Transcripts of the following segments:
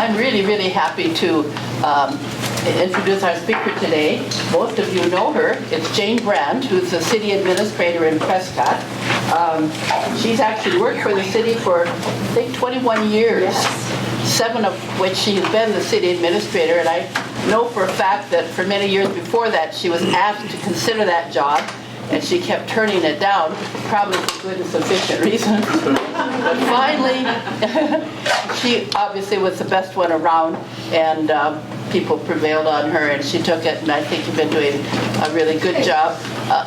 I'm really, really happy to introduce our speaker today. Most of you know her. It's Jayne who's the city administrator in Prescott. She's actually worked for the city for, I think, 21 years, yes. 7 of which she has been the city administrator, and I know for a fact that for many years before that she was asked to consider that job, and she kept turning it down, probably for good and sufficient reasons. But finally, she obviously was the best one around, and people prevailed on her, and she took it, and I think you've been doing a really good job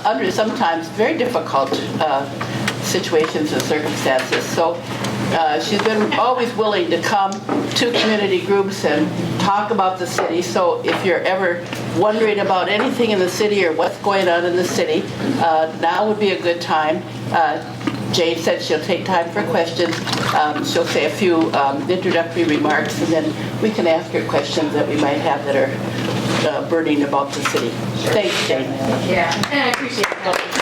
under sometimes very difficult situations and circumstances. So she's been always willing to come to community groups and talk about the city. So if you're ever wondering about anything in the city or what's going on in the city, now would be a good time. Jayne said she'll take time for questions. She'll say a few introductory remarks, and then we can ask her questions that we might have that are burning about the city. Sure. Thanks, Jayne. Yeah, and I appreciate that.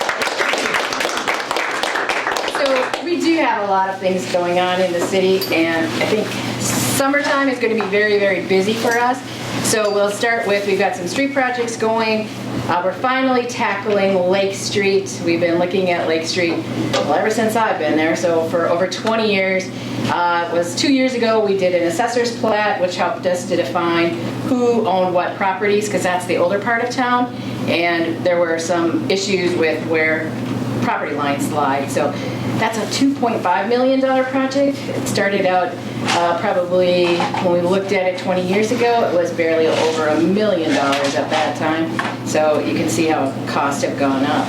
So we do have a lot of things going on in the city, and I think summertime is going to be very, very busy for us. So we'll start with, we've got some street projects going. We're finally tackling Lake Street. We've been looking at Lake Street, well, ever since I've been there, so for over 20 years. It was 2 years ago we did an assessor's plat, which helped us to define who owned what properties, because that's the older part of town, and there were some issues with where property lines lie. So that's a $2.5 million project. It started out probably, when we looked at it 20 years ago, it was barely over $1 million at that time. So you can see how costs have gone up.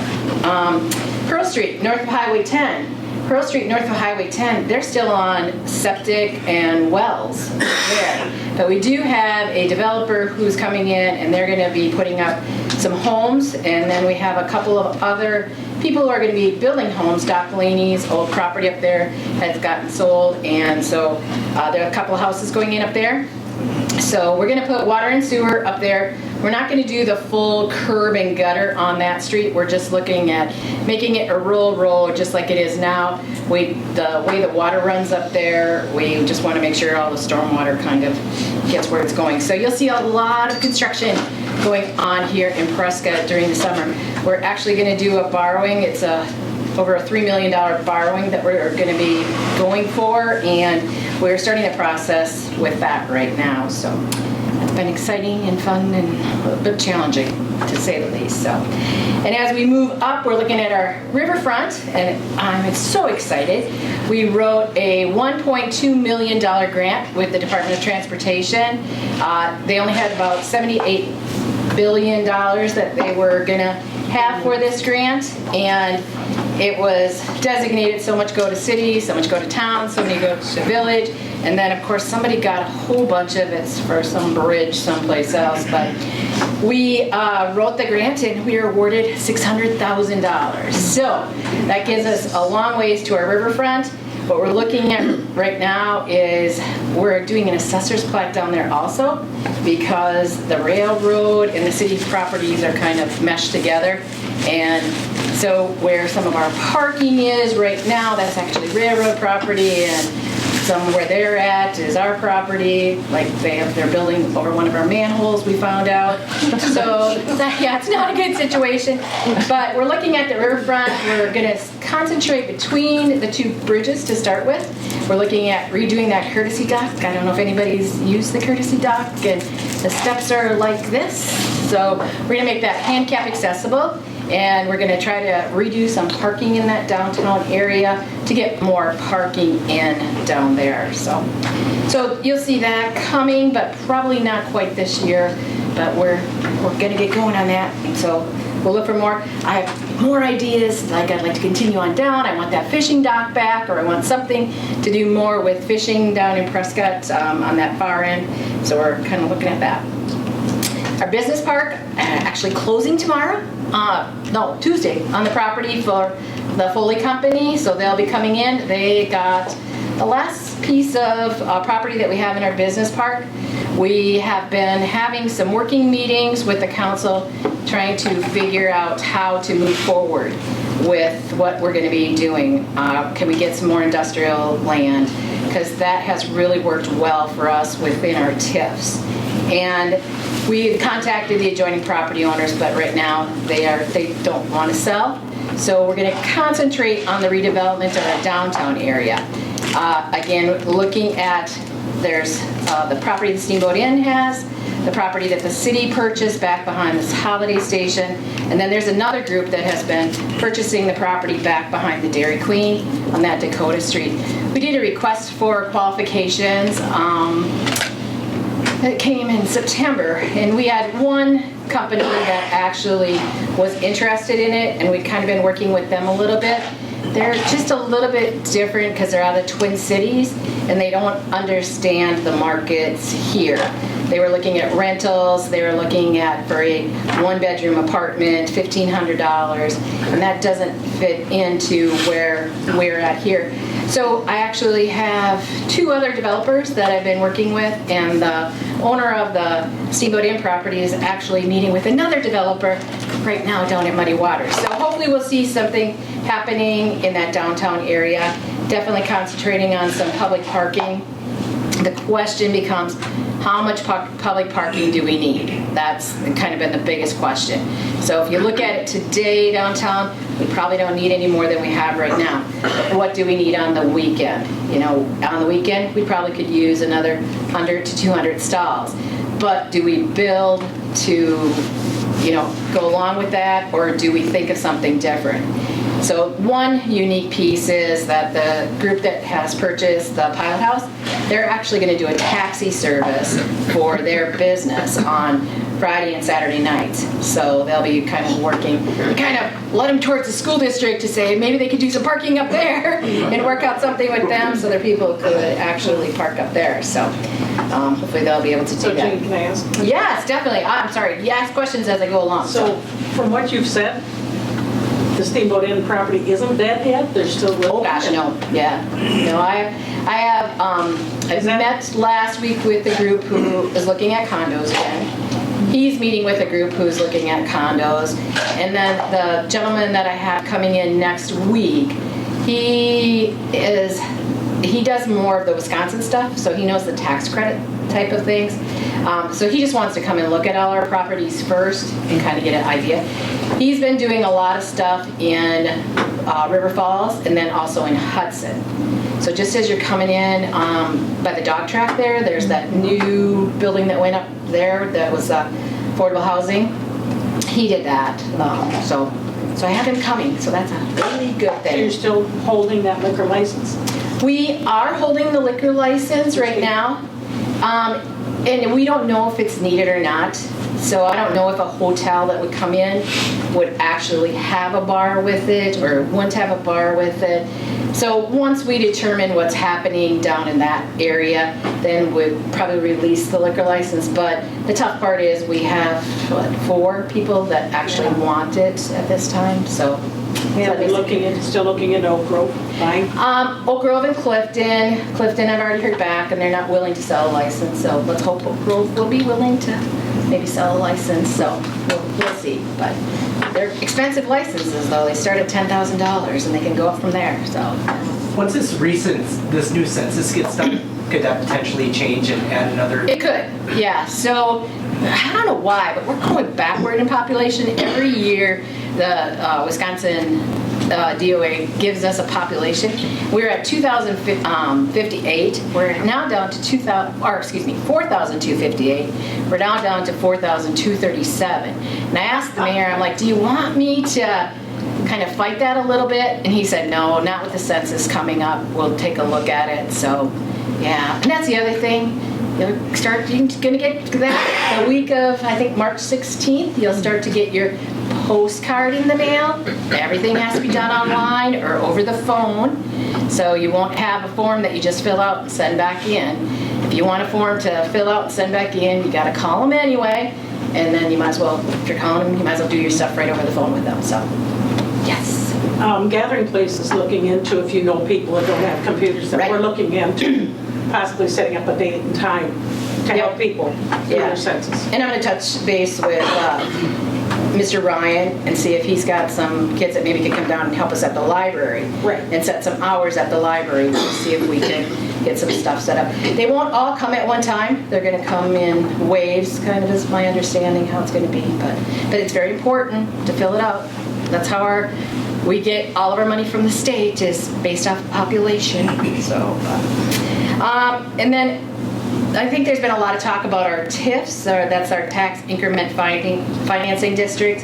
Pearl Street, north of Highway 10. Pearl Street, north of Highway 10, they're still on septic and wells there. But we do have a developer who's coming in, and they're going to be putting up some homes, and then we have a couple of other people who are going to be building homes. Doc Laney's old property up there has gotten sold, and so there are a couple of houses going in up there. So we're going to put water and sewer up there. We're not going to do the full curb and gutter on that street. We're just looking at making it a rural road just like it is now. The way the water runs up there, we just want to make sure all the stormwater kind of gets where it's going. So you'll see a lot of construction going on here in Prescott during the summer. We're actually going to do a borrowing. It's over a $3 million borrowing that we're going to be going for, and we're starting a process with that right now. So it's been exciting and fun and a bit challenging, to say the least. So, and as we move up, we're looking at our riverfront, and I'm so excited. We wrote a $1.2 million grant with the Department of Transportation. They only had about $78 billion that they were going to have for this grant, and it was designated so much go to city, so much go to town, so many go to village, and then of course somebody got a whole bunch of it for some bridge someplace else. But we wrote the grant and we were awarded $600,000. So that gives us a long ways to our riverfront. What we're looking at right now is we're doing an assessor's plat down there also, because the railroad and the city's properties are kind of meshed together. And so where some of our parking is right now, that's actually railroad property, and some where they're at is our property. Like they're building over one of our manholes, we found out. So yeah, it's not a good situation. But we're looking at the riverfront. We're going to concentrate between the two bridges to start with. We're looking at redoing that courtesy dock. I don't know if anybody's used the courtesy dock, and the steps are like this. So we're going to make that handicap accessible. And we're going to try to redo some parking in that downtown area to get more parking in down there. So you'll see that coming, but probably not quite this year. But we're going to get going on that. And so we'll look for more. I have more ideas. Like I'd like to continue on down. I want that fishing dock back, or I want something to do more with fishing down in Prescott on that far end. So we're kind of looking at that. Our business park actually closing tomorrow. No, Tuesday on the property for the Foley Company. So they'll be coming in. They got the last piece of property that we have in our business park. We have been having some working meetings with the council trying to figure out how to move forward with what we're going to be doing. Can we get some more industrial land? because that has really worked well for us within our TIFs. And we contacted the adjoining property owners, but right now they don't want to sell. So we're going to concentrate on the redevelopment of our downtown area. Again, looking at, there's the property the Steamboat Inn has, the property that the city purchased back behind this Holiday Station, and then there's another group that has been purchasing the property back behind the Dairy Queen on that Dakota Street. We did a request for qualifications that came in September, and we had one company that actually was interested in it, and we've kind of been working with them a little bit. They're just a little bit different because they're out of the Twin Cities and they don't understand the markets here. They were looking at rentals, they were looking at, for a one-bedroom apartment, $1,500, and that doesn't fit into where we're at here. So I actually have two other developers that I've been working with, and the owner of the Steamboat Inn property is actually meeting with another developer right now down at Muddy Waters. So hopefully we'll see something happening in that downtown area. Definitely concentrating on some public parking. The question becomes, how much public parking do we need? That's kind of been the biggest question. So if you look at it today downtown, we probably don't need any more than we have right now. What do we need on the weekend? You know, on the weekend, we probably could use another 100 to 200 stalls. But do we build to, you know, go along with that, or do we think of something different? So one unique piece is that the group that has purchased the pilot house, they're actually going to do a taxi service for their business on Friday and Saturday nights. So they'll be kind of working, kind of led them towards the school district to say maybe they could do some parking up there and work out something with them so their people could actually park up there. So hopefully they'll be able to do that. Jayne, can I ask? Yes, definitely. I'm sorry. You ask questions as I go along. So from what you've said, the Steamboat Inn property isn't dead yet? They're still living? Oh gosh, no. Yeah. No, I have I met last week with a group who is looking at condos again. He's meeting with a group who's looking at condos. And then the gentleman that I have coming in next week, he does more of the Wisconsin stuff, so he knows the tax credit type of things. So he just wants to come and look at all our properties first and kind of get an idea. He's been doing a lot of stuff in River Falls and then also in Hudson. So just as you're coming in by the dog track there's that new building that went up there that was affordable housing. He did that. So I have him coming, so that's a really good thing. So you're still holding that liquor license? We are holding the liquor license right now. And we don't know if it's needed or not. So I don't know if a hotel that would come in would actually have a bar with it or wouldn't have a bar with it. So once we determine what's happening down in that area, then we'd probably release the liquor license. But the tough part is we have, 4 people that actually want it at this time. So Yeah, they're still looking into Oak Grove, buying? Oak Grove and Clifton. Clifton, I've already heard back, and they're not willing to sell a license. So let's hope Oak Grove will be willing to maybe sell a license. So we'll see. But they're expensive licenses, though. They start at $10,000, and they can go up from there. So once this new census gets done, could that potentially change and add another? it could, yeah. So I don't know why, but we're going backward in population every year. The Wisconsin DOA gives us a population. We're at 2,058. We're now down to 4,258. We're now down to 4,237. And I asked the mayor, I'm like, do you want me to kind of fight that a little bit? And he said, no, not with the census coming up. We'll take a look at it. So, yeah. And that's the other thing. You're going to get that the week of, I think, March 16th. You'll start to get your postcard in the mail. Everything has to be done online or over the phone. So you won't have a form that you just fill out and send back in. If you want a form to fill out and send back in, you got to call them anyway. And then you might as well, if you're calling them, you might as well do your stuff right over the phone with them. So, yes. Gathering Place is looking into, if you know people that don't have computers, that Right. we're looking into possibly setting up a date and time to help people do their census. And I'm going to touch base with Mr. Ryan and see if he's got some kids that maybe can come down and help us at the library. Right. And set some hours at the library to see if we can get some stuff set up. They won't all come at one time. They're going to come in waves, kind of is my understanding how it's going to be. But it's very important to fill it out. That's how we get all of our money from the state is based off population. So, and then I think there's been a lot of talk about our TIFs, or that's our tax increment financing districts.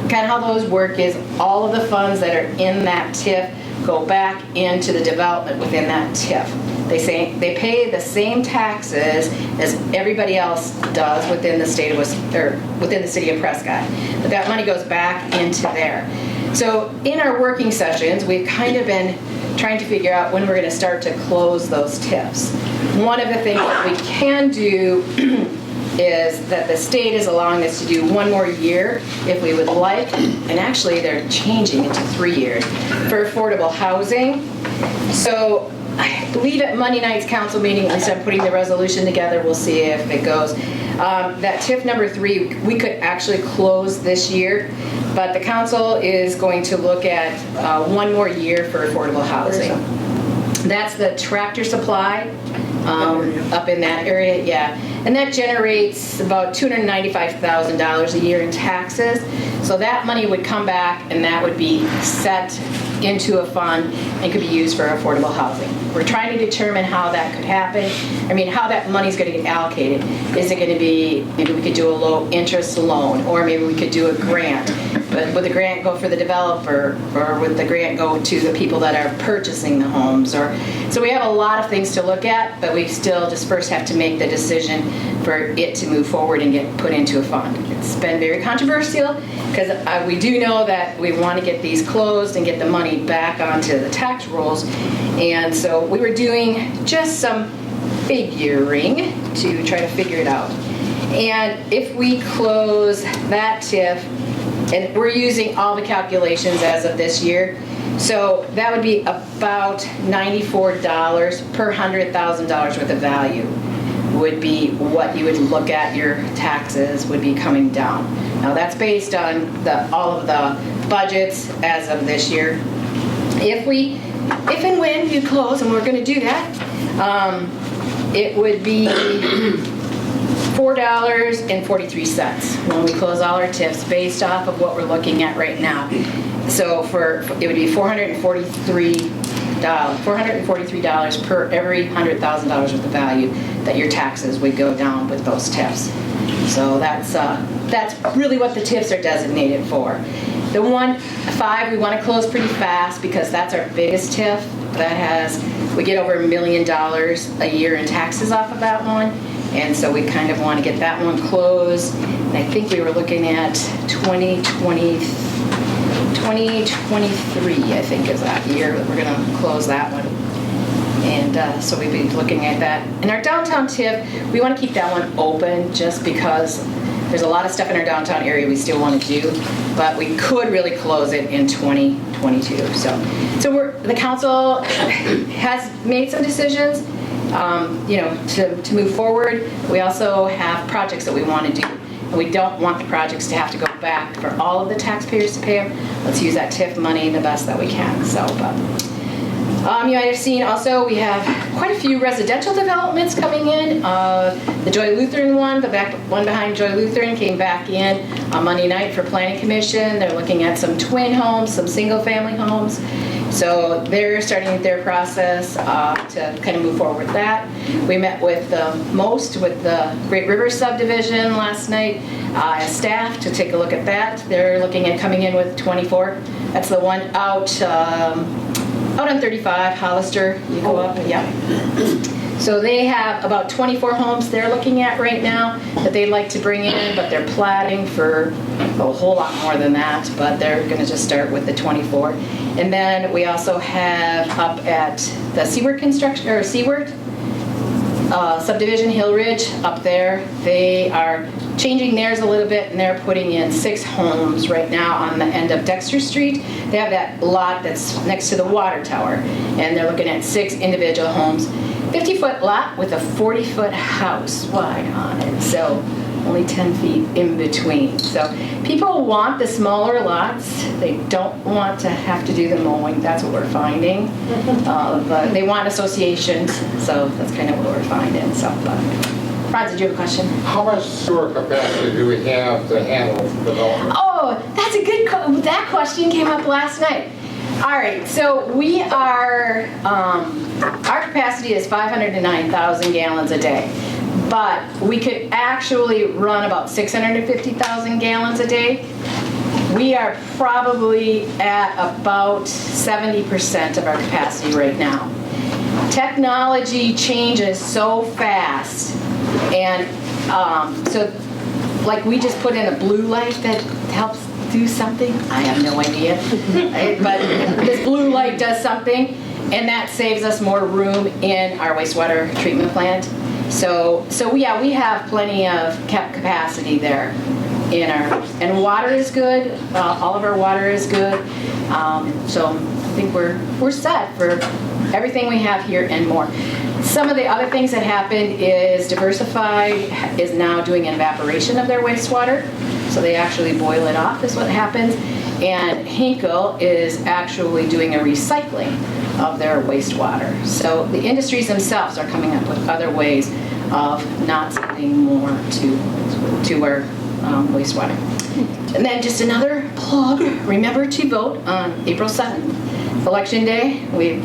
Kind of how those work is all of the funds that are in that TIF go back into the development within that TIF. They pay the same taxes as everybody else does within the state of within the city of Prescott, but that money goes back into there. So in our working sessions, we've kind of been trying to figure out when we're going to start to close those TIFs. One of the things that we can do is that the state is allowing us to do one more year if we would like, and actually they're changing it to 3 years for affordable housing. So I believe at Monday night's council meeting, at least I'm putting the resolution together, we'll see if it goes. That TIF number 3, we could actually close this year, but the council is going to look at one more year for affordable housing. That's the Tractor Supply up in that area, yeah. And that generates about $295,000 a year in taxes. So that money would come back and that would be set into a fund and could be used for affordable housing. We're trying to determine how that could happen. I mean, how that money's going to get allocated. Is it going to be, maybe we could do a low interest loan, or maybe we could do a grant. But would the grant go for the developer, or would the grant go to the people that are purchasing the homes? So we have a lot of things to look at, but we still just first have to make the decision for it to move forward and get put into a fund. It's been very controversial because we do know that we want to get these closed and get the money back onto the tax rolls. And so we were doing just some figuring to try to figure it out. And if we close that TIF, and we're using all the calculations as of this year, so that would be about $94 per $100,000 worth of value would be what you would look at your taxes would be coming down. Now that's based on all of the budgets as of this year. If and when you close, and we're going to do that, it would be $4.43 when we close all our TIFs based off of what we're looking at right now. So it would be $443 per every $100,000 worth of value that your taxes would go down with those TIFs. So that's really what the TIFs are designated for. The 1.5 we want to close pretty fast because that's our biggest TIF. We get over $1 million a year in taxes off of that one. And so we kind of want to get that one closed. And I think we were looking at 2023, I think, is that year that we're going to close that one. And so we've been looking at that. And our downtown TIF, we want to keep that one open just because there's a lot of stuff in our downtown area we still want to do, but we could really close it in 2022. So the council has made some decisions. To move forward. We also have projects that we want to do. And we don't want the projects to have to go back for all of the taxpayers to pay them. Let's use that TIF money the best that we can. So, you might have seen also we have quite a few residential developments coming in. The Joy Lutheran one, the one behind Joy Lutheran came back in on Monday night for Planning Commission. They're looking at some twin homes, some single family homes. So they're starting their process to kind of move forward with that. We met with the Great River subdivision last night as staff to take a look at that. They're looking at coming in with 24. That's the one out on 35, Hollister. You go up, yeah. So they have about 24 homes they're looking at right now that they'd like to bring in, but they're platting for a whole lot more than that, but they're going to just start with the 24. And then we also have up at the Seaward subdivision, Hill Ridge, up there. They are changing theirs a little bit, and they're putting in 6 homes right now on the end of Dexter Street. They have that lot that's next to the water tower, and they're looking at 6 individual homes. 50-foot lot with a 40-foot house wide on it. So only 10 feet in between. So people want the smaller lots. They don't want to have to do the mowing. That's what we're finding. But they want associations, so that's kind of what we're finding. So, Rod, did you have a question? How much sewer capacity do we have to handle development? Oh, that's a good, that question came up last night. All right, so we are, our capacity is 509,000 gallons a day, but we could actually run about 650,000 gallons a day. We are probably at about 70% of our capacity right now. Technology changes so fast, and so like we just put in a blue light that helps do something. I have no idea, but this blue light does something, and that saves us more room in our wastewater treatment plant. So yeah, we have plenty of capacity there in our, and water is good. All of our water is good. So I think we're set for everything we have here and more. Some of the other things that happened is Diversified is now doing an evaporation of their wastewater. So they actually boil it off is what happens. And Hinkle is actually doing a recycling of their wastewater. So the industries themselves are coming up with other ways of not sending more to our wastewater. And then just another plug, remember to vote on April 7th. Election Day. We're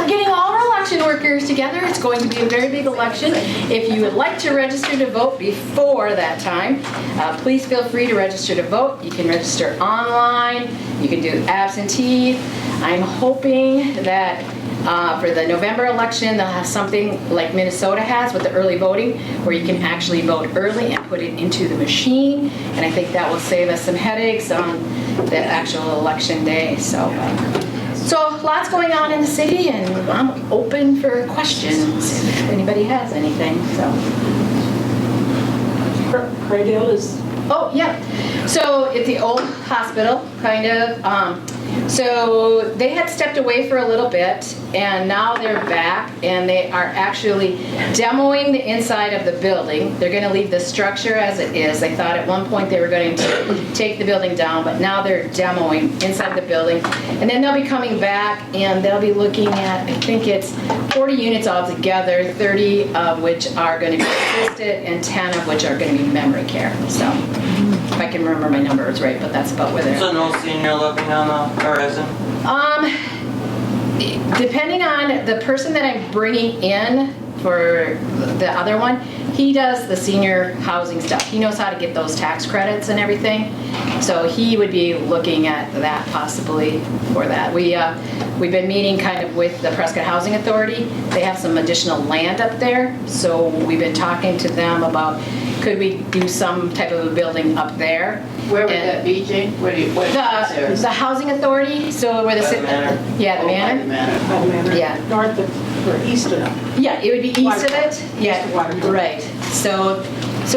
getting all our election workers together. It's going to be a very big election. If you would like to register to vote before that time, please feel free to register to vote. You can register online. You can do absentee. I'm hoping that for the November election, they'll have something like Minnesota has with the early voting, where you can actually vote early and put it into the machine. And I think that will save us some headaches on the actual election day. So lots going on in the city, and I'm open for questions if anybody has anything. So. Craigdale is. Oh yeah. So at the old hospital, kind of. So they had stepped away for a little bit, and now they're back, and they are actually demoing the inside of the building. They're going to leave the structure as it is. They thought at one point they were going to take the building down, but now they're demoing inside the building. And then they'll be coming back, and they'll be looking at, I think it's 40 units altogether, 30 of which are going to be assisted, and 10 of which are going to be memory care. So. If I can remember my numbers right, but that's about where they're at. So no senior living on the horizon? Depending on the person that I'm bringing in for the other one, he does the senior housing stuff. He knows how to get those tax credits and everything. So he would be looking at that possibly for that. We've been meeting kind of with the Prescott Housing Authority. They have some additional land up there. So we've been talking to them about could we do some type of a building up there. Where would that be, Jane? What is there? The Housing Authority, so where the Manor. Yeah, the manor. Manor. Manor. Yeah. North of, or east of it. Yeah, it would be east of it. Yeah, of Watertown. right. So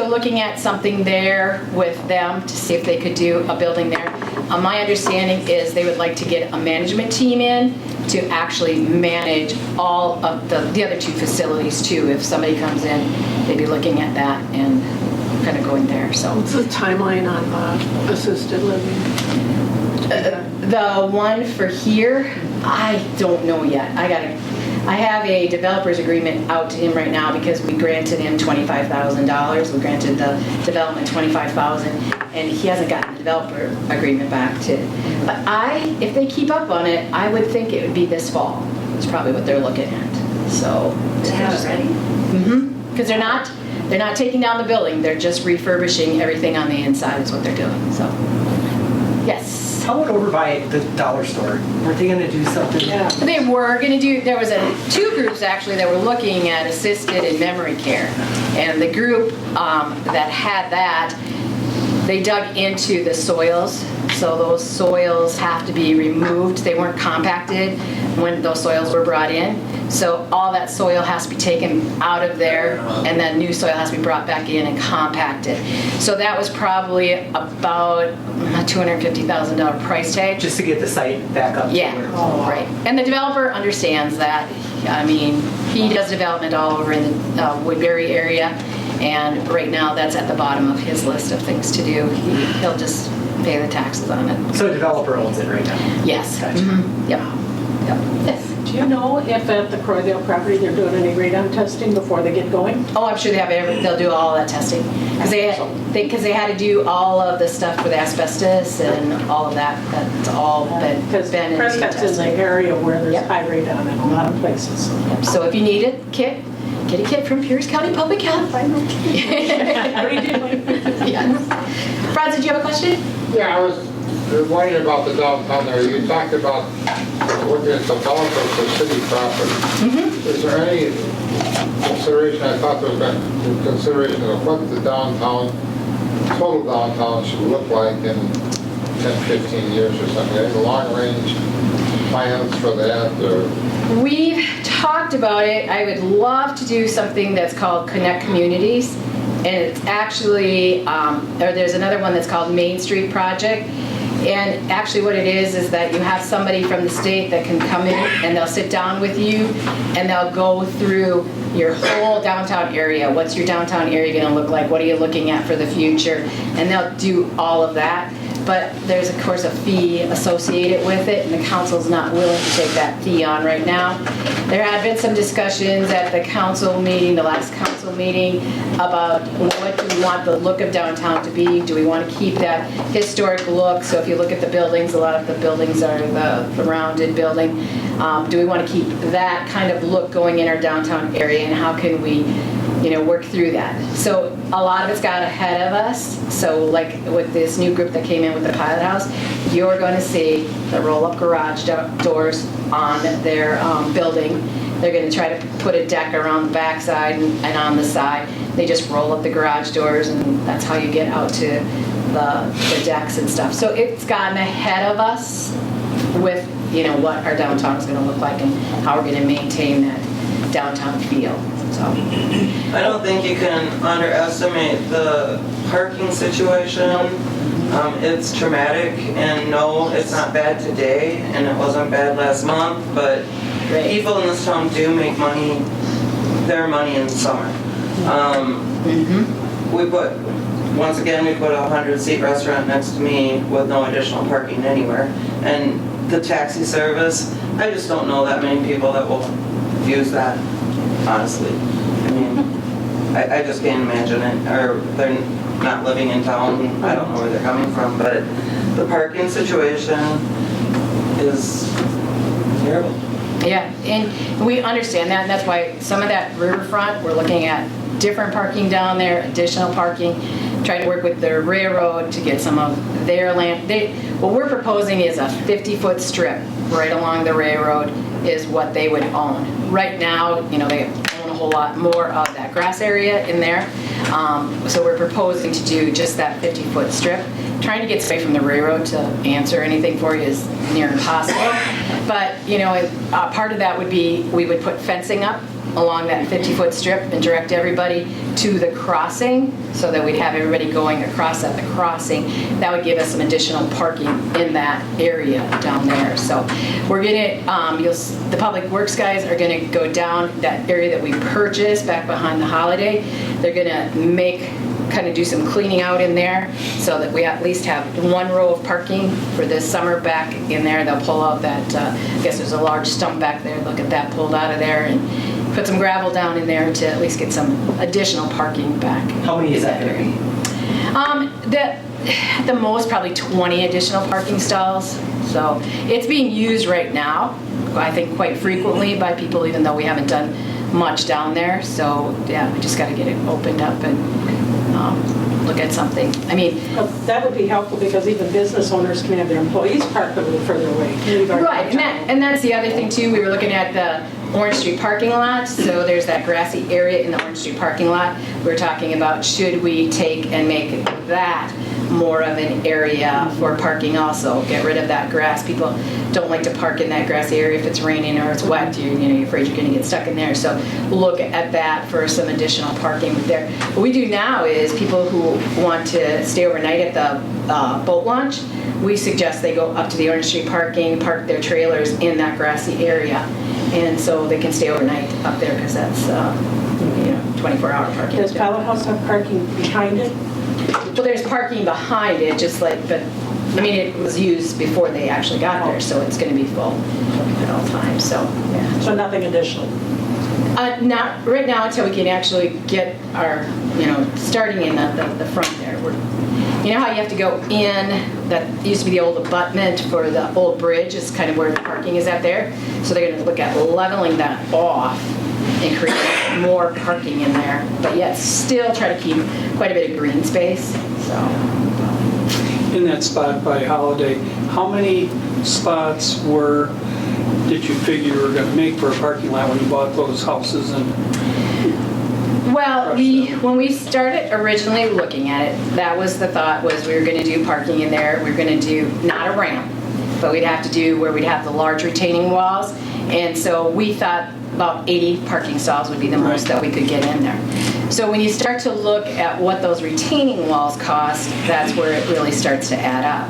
looking at something there with them to see if they could do a building there. My understanding is they would like to get a management team in to actually manage all of the other two facilities too. If somebody comes in, they'd be looking at that and kind of going there. So What's the timeline on assisted living? the one for here, I don't know yet. I have a developer's agreement out to him right now because we granted him $25,000. We granted the development $25,000, and he hasn't gotten the developer agreement back to. But if they keep up on it, I would think it would be this fall. That's probably what they're looking at. So To have it ready? Mm-hmm. Because they're not taking down the building. They're just refurbishing everything on the inside is what they're doing. So yes. How about over by the dollar store? Weren't they gonna do something? Yeah. They were going to do, there was two groups actually that were looking at assisted and memory care. And the group that had that, they dug into the soils. So those soils have to be removed. They weren't compacted when those soils were brought in. So all that soil has to be taken out of there, and then new soil has to be brought back in and compacted. So that was probably about a $250,000 price tag. Just to get the site back up. to Yeah, where- right. And the developer understands that. I mean, he does development all over in the Woodbury area, And right now, that's at the bottom of his list of things to do. He'll just pay the taxes on it. So a developer owns it right now? Yes. Gotcha. Mhm. Yep. Yep. Yes. Do you know if at the Croydale property they're doing any radon testing before they get going? Oh, I'm sure they'll do all that testing. Because they had to do all of the stuff for the asbestos and all of that. That's all Because been in Prescott's in the testing. area where there's Yep. high radon in a lot of places. Yep. So if you need a kit, get a kit from Pierce County Public Health. I know. Yes. Franz, did you have a question? Yeah, I was wondering about the downtown there. You talked about looking at developers for city property. Is there any consideration, I thought there was been consideration of what the downtown, total downtown should look like in 10, 15 years or something? Any long-range plans for that? Or? We've talked about it. I would love to do something that's called Connect Communities. And it's actually, or there's another one that's called Main Street Project. And actually what it is that you have somebody from the state that can come in and they'll sit down with you and they'll go through your whole downtown area. What's your downtown area going to look like? What are you looking at for the future? And they'll do all of that. But there's, of course, a fee associated with it, and the council's not willing to take that fee on right now. There had been some discussions at the council meeting, the last council meeting, about what do we want the look of downtown to be? Do we want to keep that historic look? So if you look at the buildings, a lot of the buildings are the rounded building. Do we want to keep that kind of look going in our downtown area, and how can we work through that? So a lot of it's got ahead of us. So like with this new group that came in with the pilot house, you're going to see the roll-up garage doors on their building. They're going to try to put a deck around the backside and on the side. They just roll up the garage doors, and that's how you get out to the decks and stuff. So it's gotten ahead of us with what our downtown is going to look like and how we're going to maintain that downtown feel. So I don't think you can underestimate the parking situation. It's traumatic, and no, it's not bad today, and it wasn't bad last month, but people in this town do make their money in the summer. We put a 100-seat restaurant next to me with no additional parking anywhere, and the taxi service, I just don't know that many people that will use that, honestly. I mean, I just can't imagine it, or they're not living in town, I don't know where they're coming from, but the parking situation is terrible. yeah, and we understand that, and that's why some of that riverfront, we're looking at different parking down there, additional parking, trying to work with the railroad to get some of their land. What we're proposing is a 50-foot strip right along the railroad is what they would own. Right now, they own a whole lot more of that grass area in there. So we're proposing to do just that 50-foot strip. Trying to get away from the railroad to answer anything for you is near impossible. But, part of that would be we would put fencing up along that 50-foot strip and direct everybody to the crossing so that we'd have everybody going across at the crossing. That would give us some additional parking in that area down there. So we're going to, the Public Works guys are going to go down that area that we purchased back behind the Holiday. They're going to kind of do some cleaning out in there so that we at least have one row of parking for this summer back in there. They'll pull out that, I guess there's a large stump back there. They'll get that pulled out of there and put some gravel down in there to at least get some additional parking back. How many is that going to be? At the most, probably 20 additional parking stalls. So it's being used right now, I think quite frequently by people, even though we haven't done much down there. So yeah, we just got to get it opened up and look at something. I mean, that would be helpful because even business owners can have their employees park a little further away. Right, and that's the other thing too. We were looking at the Orange Street parking lot. So there's that grassy area in the Orange Street parking lot. We're talking about should we take and make that more of an area for parking also. Get rid of that grass. People don't like to park in that grassy area if it's raining or it's wet. You're afraid you're going to get stuck in there. So look at that for some additional parking there. What we do now is people who want to stay overnight at the boat launch, we suggest they go up to the Orange Street parking, park their trailers in that grassy area. And so they can stay overnight up there because that's 24-hour parking. Does Pilot House have parking behind it? Well, there's parking behind it, just like, but, I mean, it was used before they actually got there, so it's gonna be full at all times, so, yeah. So nothing additional? Not right now until we can actually get our, starting in the front there. You know how you have to go in, that used to be the old abutment for the old bridge, is kind of where the parking is at there. So they're gonna look at leveling that off and create more parking in there, but yet still try to keep quite a bit of green space, so. In that spot by Holiday, how many spots did you figure you were going to make for a parking lot when you bought those houses? Well, when we started originally looking at it, that was the thought, was we were going to do parking in there. We were going to do not a ramp, but we'd have to do where we'd have the large retaining walls. And so we thought about 80 parking stalls would be the most that we could get in there. So when you start to look at what those retaining walls cost, that's where it really starts to add up.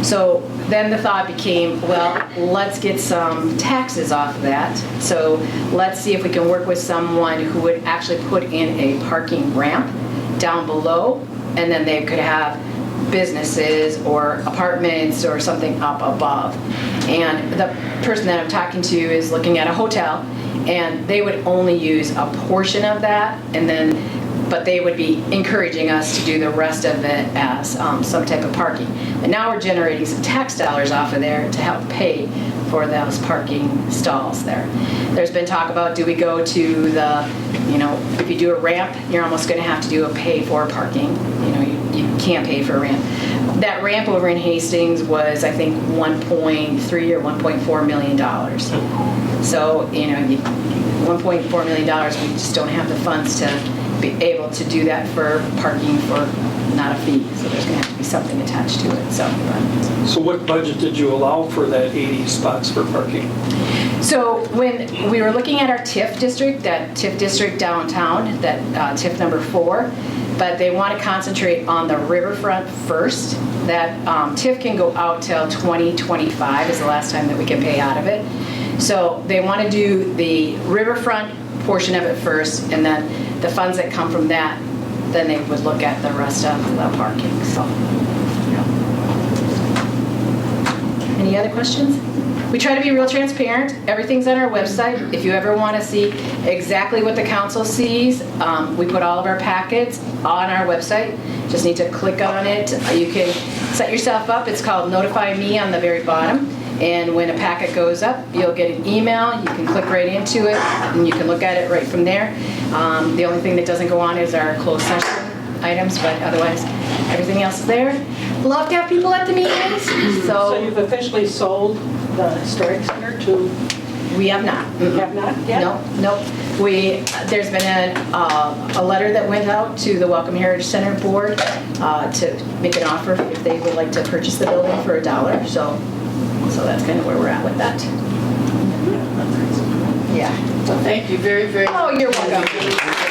So then the thought became, well, let's get some taxes off of that. So let's see if we can work with someone who would actually put in a parking ramp down below, and then they could have businesses or apartments or something up above. And the person that I'm talking to is looking at a hotel, and they would only use a portion of that, but they would be encouraging us to do the rest of it as some type of parking. And now we're generating some tax dollars off of there to help pay for those parking stalls there. There's been talk about, do we go to if you do a ramp, you're almost going to have to do a pay for parking. You can't pay for a ramp. That ramp over in Hastings was, I think, $1.3 or $1.4 million. So, $1.4 million, we just don't have the funds to be able to do that for parking for not a fee. So there's going to have to be something attached to it. So what budget did you allow for that 80 spots for parking? So when we were looking at our TIF district, that TIF district downtown, that TIF number 4, but they want to concentrate on the riverfront first. That TIF can go out till 2025 is the last time that we can pay out of it. So they want to do the riverfront portion of it first, and then the funds that come from that, then they would look at the rest of the parking. So, Any other questions? We try to be real transparent. Everything's on our website. If you ever want to see exactly what the council sees, we put all of our packets on our website. Just need to click on it. You can set yourself up. It's called Notify Me on the very bottom. And when a packet goes up, you'll get an email. You can click right into it, and you can look at it right from there. The only thing that doesn't go on is our closed session items, but otherwise, everything else is there. Love to have people at the meetings. So you've officially sold the Historic Center to? We have not. You have not yet? No. There's been a letter that went out to the Welcome Heritage Center board to make an offer if they would like to purchase the building for $1. So that's kind of where we're at with that. Yeah. Well, thank you very, very much. Oh, you're welcome.